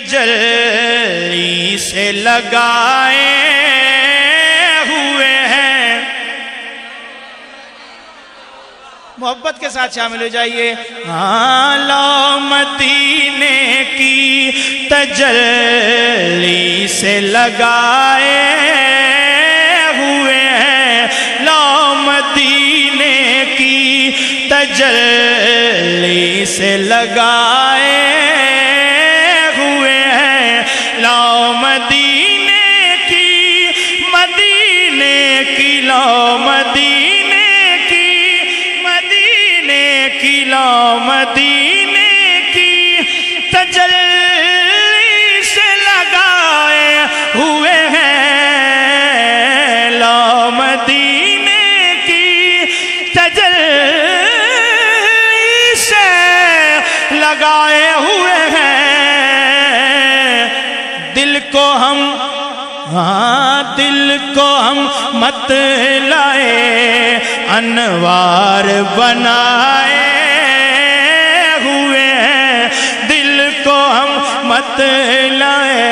تجلی سے لگائے ہوئے ہیں. محبت کے ساتھ شامل ہو جائیے. لو مدینے کی تجلی سے لگائے ہوئے ہیں. لو مدینے کی تجلی سے لگائے ہوئے ہیں. لو مدینے کی لو مدینے کی لو مدینے کی تجلی سے لگائے ہوئے ہیں. لو مدینے کی تجلی سے لگائے ہوئے ہیں. دل کو ہم مت لائے انوار بنائے ہوئے ہیں. دل کو ہم مت لائے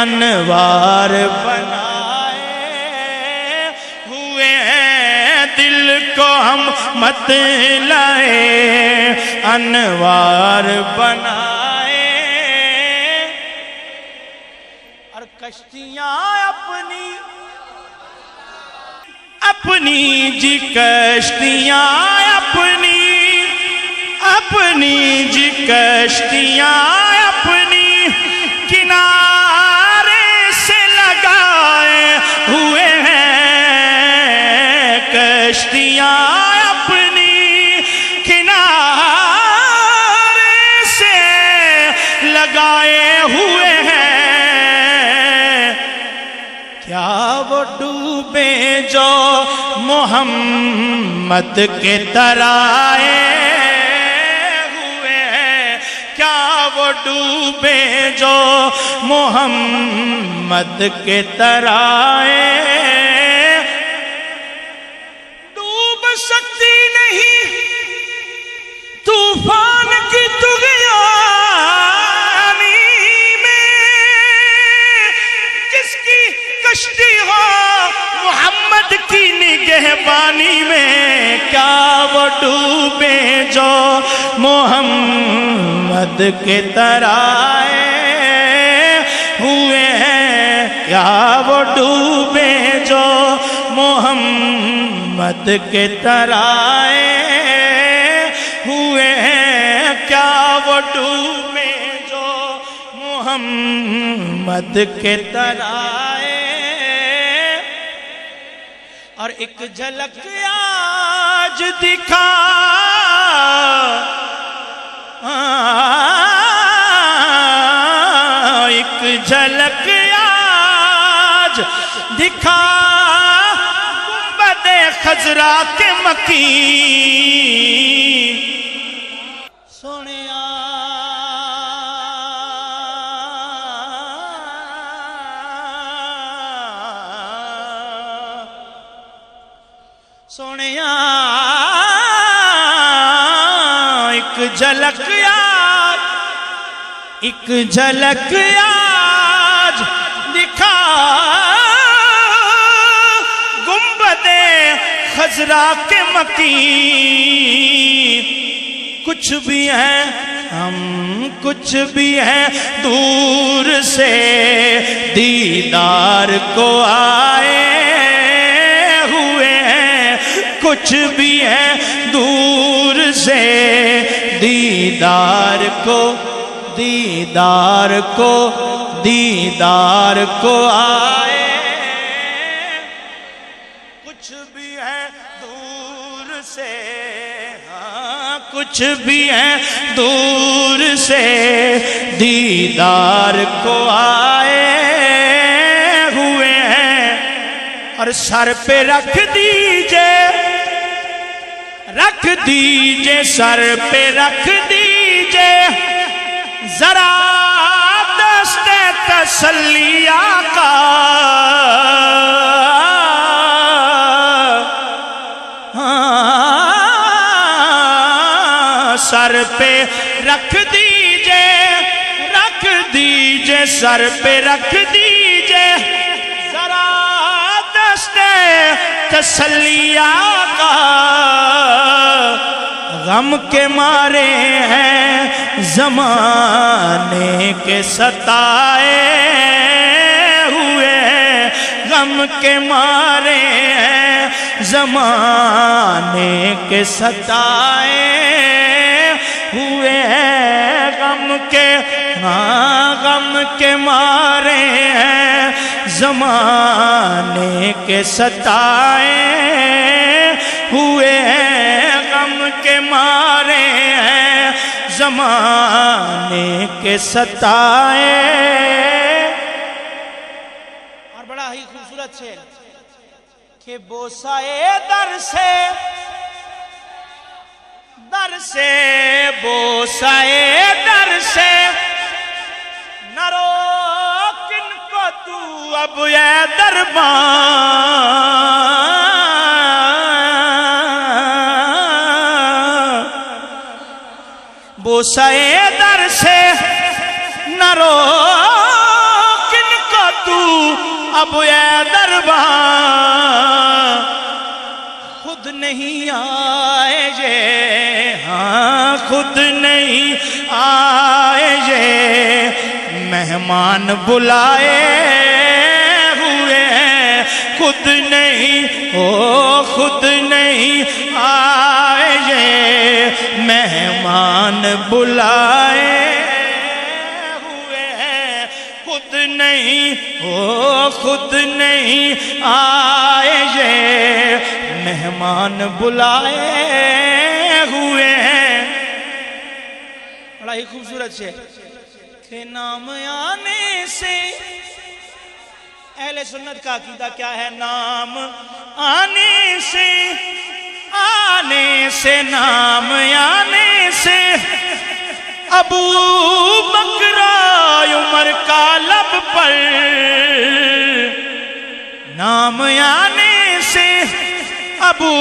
انوار بنائے ہوئے ہیں. دل کو ہم مت لائے انوار بنائے. اور کشتیاں اپنی جی کشتیاں اپنی جی کشتیاں اپنی کنارے سے لگائے ہوئے ہیں. کشتیاں اپنی کنارے سے لگائے ہوئے ہیں. کیا وہ ڈوبے جو محمد کے ترائے ہوئے ہیں. کیا وہ ڈوبے جو محمد کے ترائے. ڈوب سکتی نہیں طوفان کی طغیانی میں جس کی کشتی ہو محمد کی نگہبانی میں. کیا وہ ڈوبے جو محمد کے ترائے ہوئے ہیں. کیا وہ ڈوبے جو محمد کے ترائے ہوئے ہیں. کیا وہ ڈوبے جو محمد کے ترائے. اور ایک جھلک آج دکھا ایک جھلک آج دکھا گنبد خضرا کے مکین. سونیا سونیا ایک جھلک آج دکھا گنبد خضرا کے مکین. کچھ بھی ہیں ہم کچھ بھی ہیں دور سے دیدار کو آئے ہوئے ہیں. کچھ بھی ہیں دور سے دیدار کو آئے. کچھ بھی ہیں دور سے کچھ بھی ہیں دور سے دیدار کو آئے ہوئے ہیں. اور سر پہ رکھ دیجئے سر پہ رکھ دیجئے ذرا دست تسلی آقا. سر پہ رکھ دیجئے سر پہ رکھ دیجئے ذرا دست تسلی آقا، غم کے مارے ہیں زمانے کے ستائے ہوئے، غم کے مارے ہیں زمانے کے ستائے ہوئے، غم کے مارے ہیں زمانے کے ستائے ہوئے، غم کے مارے ہیں زمانے کے ستائے۔ اور بڑا ہی خوبصورت شعر کہ بوسائے در سے بوسائے در سے نہ روک ان کو تو اب اے دربان، بوسائے در سے نہ روک ان کو تو اب اے دربان، خود نہیں آئے یہ، ہاں خود نہیں آئے یہ، مہمان بلائے ہوئے ہیں، خود نہیں خود نہیں آئے یہ، مہمان بلائے ہوئے ہیں، خود نہیں خود نہیں آئے یہ، مہمان بلائے ہوئے ہیں۔ بڑا ہی خوبصورت شعر کہ نام آنے سے، اہل سنت کا عقیدہ کیا ہے؟ نام آنے سے نام آنے سے ابو بکر عمر کا لب پر، نام آنے سے ابو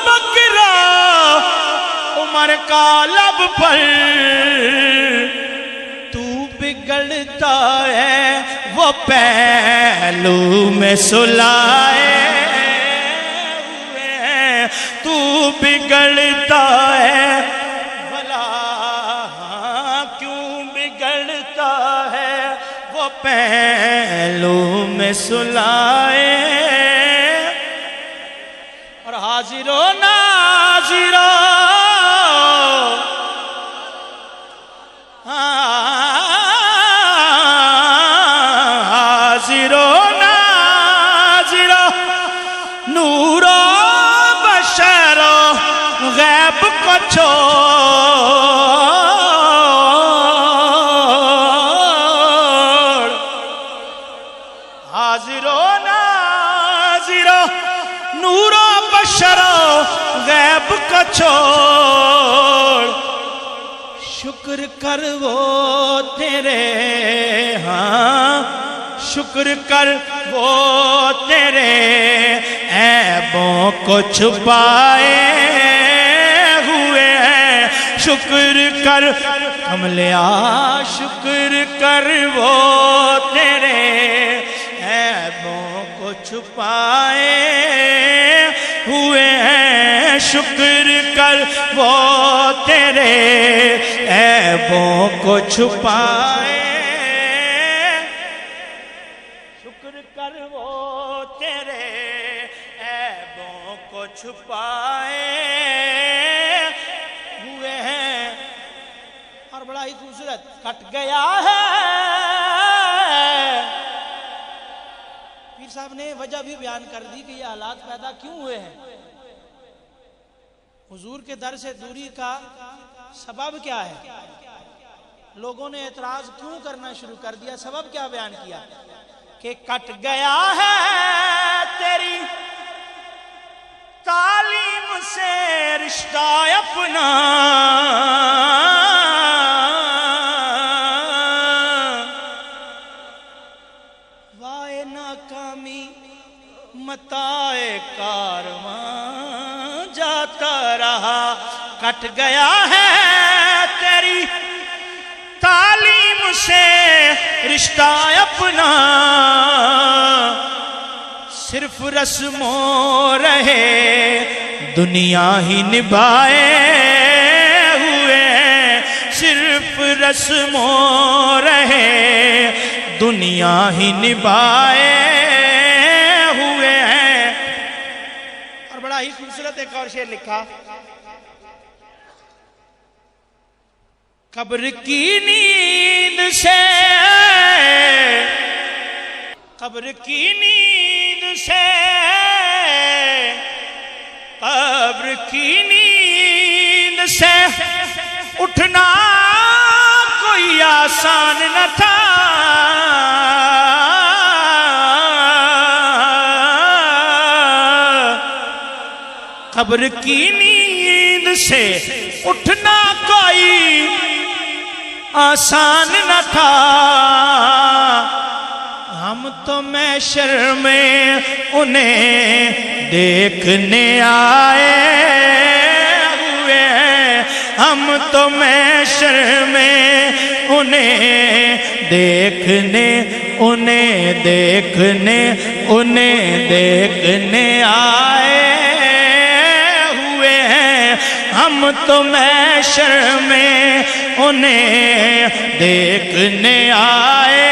بکر عمر کا لب پر، تو بگڑتا ہے وہ پہلو میں سلائے ہوئے ہیں، تو بگڑتا ہے بھلا کیوں بگڑتا ہے وہ پہلو میں سلائے، اور حاضر و ناظر حاضر و ناظر نور و بشر غیب کو چھوڑ، حاضر و ناظر نور و بشر غیب کو چھوڑ، شکر کر وہ تیرے، ہاں شکر کر وہ تیرے عیبوں کو چھپائے ہوئے ہیں، شکر کر کملیا شکر کر وہ تیرے عیبوں کو چھپائے ہوئے ہیں، شکر کر وہ تیرے عیبوں کو چھپائے، شکر کر وہ تیرے عیبوں کو چھپائے ہوئے ہیں۔ اور بڑا ہی خوبصورت کٹ گیا ہے، پیر صاحب نے وجہ بھی بیان کر دی کہ یہ حالات پیدا کیوں ہوئے ہیں، حضور کے در سے دوری کا سبب کیا ہے، لوگوں نے اعتراض کیوں کرنا شروع کر دیا، سبب کیا بیان کیا کہ کٹ گیا ہے تیری تعلیم سے رشتہ اپنا، وائے ناکامی متاع کارواں جاتا رہا، کٹ گیا ہے تیری تعلیم سے رشتہ اپنا صرف رسم و رہے دنیا ہی نبھائے ہوئے ہیں، صرف رسم و رہے دنیا ہی نبھائے ہوئے ہیں۔ اور بڑا ہی خوبصورت ایک اور شعر لکھا، قبر کی نیند سے، قبر کی نیند سے، قبر کی نیند سے اٹھنا کوئی آسان نہ تھا، قبر کی نیند سے اٹھنا کوئی آسان نہ تھا، ہم تو محشر میں انہیں دیکھنے آئے ہوئے ہیں، ہم تو محشر میں انہیں دیکھنے آئے ہوئے ہیں، ہم تو محشر میں انہیں دیکھنے آئے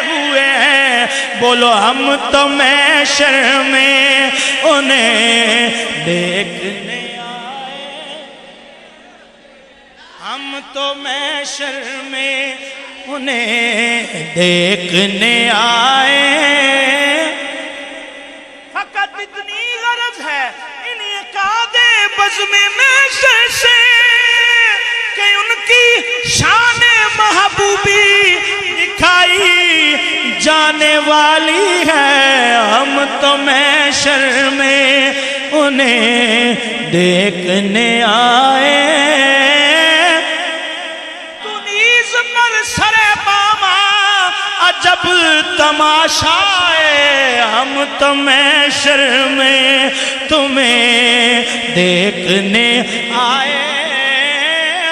ہوئے ہیں، بولو ہم تو محشر میں انہیں دیکھنے آئے، ہم تو محشر میں انہیں دیکھنے آئے، فقط اتنی غرض ہے انعقاد بزم محشر سے کہ ان کی شان محبوبی دکھائی جانے والی ہے، ہم تو محشر میں انہیں دیکھنے آئے، تو نیز پر سر باما عجب تماشا ہے، ہم تو محشر میں تمہیں دیکھنے آئے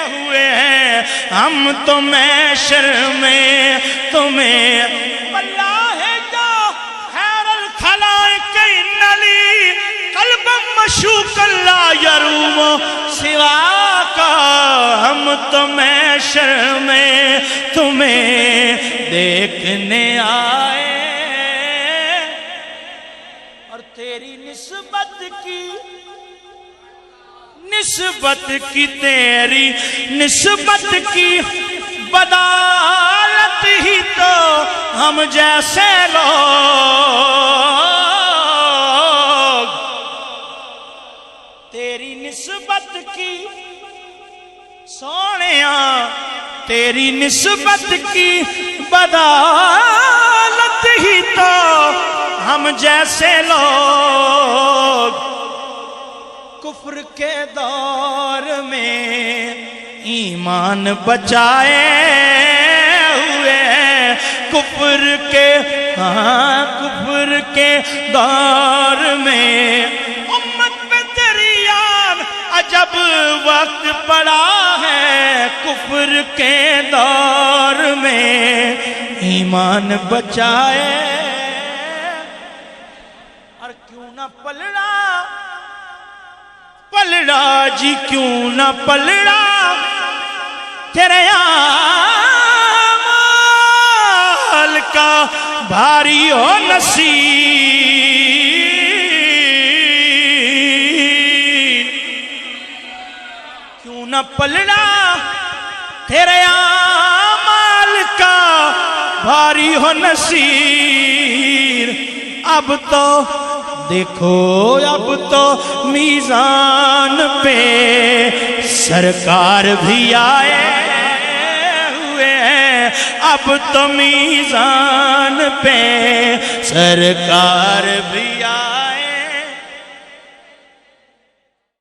ہوئے ہیں، ہم تو محشر میں تمہیں، واللہ جو خیر الخلائق انلی قلب مشوق لا یروم سواک، ہم تو محشر میں تمہیں دیکھنے آئے، اور تیری نسبت کی تیری نسبت کی بدالت ہی تو ہم جیسے لوگ، تیری نسبت کی سونیاں، تیری نسبت کی بدالت ہی تو ہم جیسے لوگ، کفر کے دور میں ایمان بچائے ہوئے ہیں، کفر کے دور میں امت پہ تیری یاد عجب وقت پڑا ہے، کفر کے دور میں ایمان بچائے، اور کیوں نہ پلڑا جی کیوں نہ پلڑا تیرے اعمال کا بھاری ہو نصیب، کیوں نہ پلڑا تیرے اعمال کا بھاری ہو نصیب، اب تو دیکھو اب تو میزان پہ سرکار بھی آئے ہوئے ہیں، اب تو میزان پہ سرکار بھی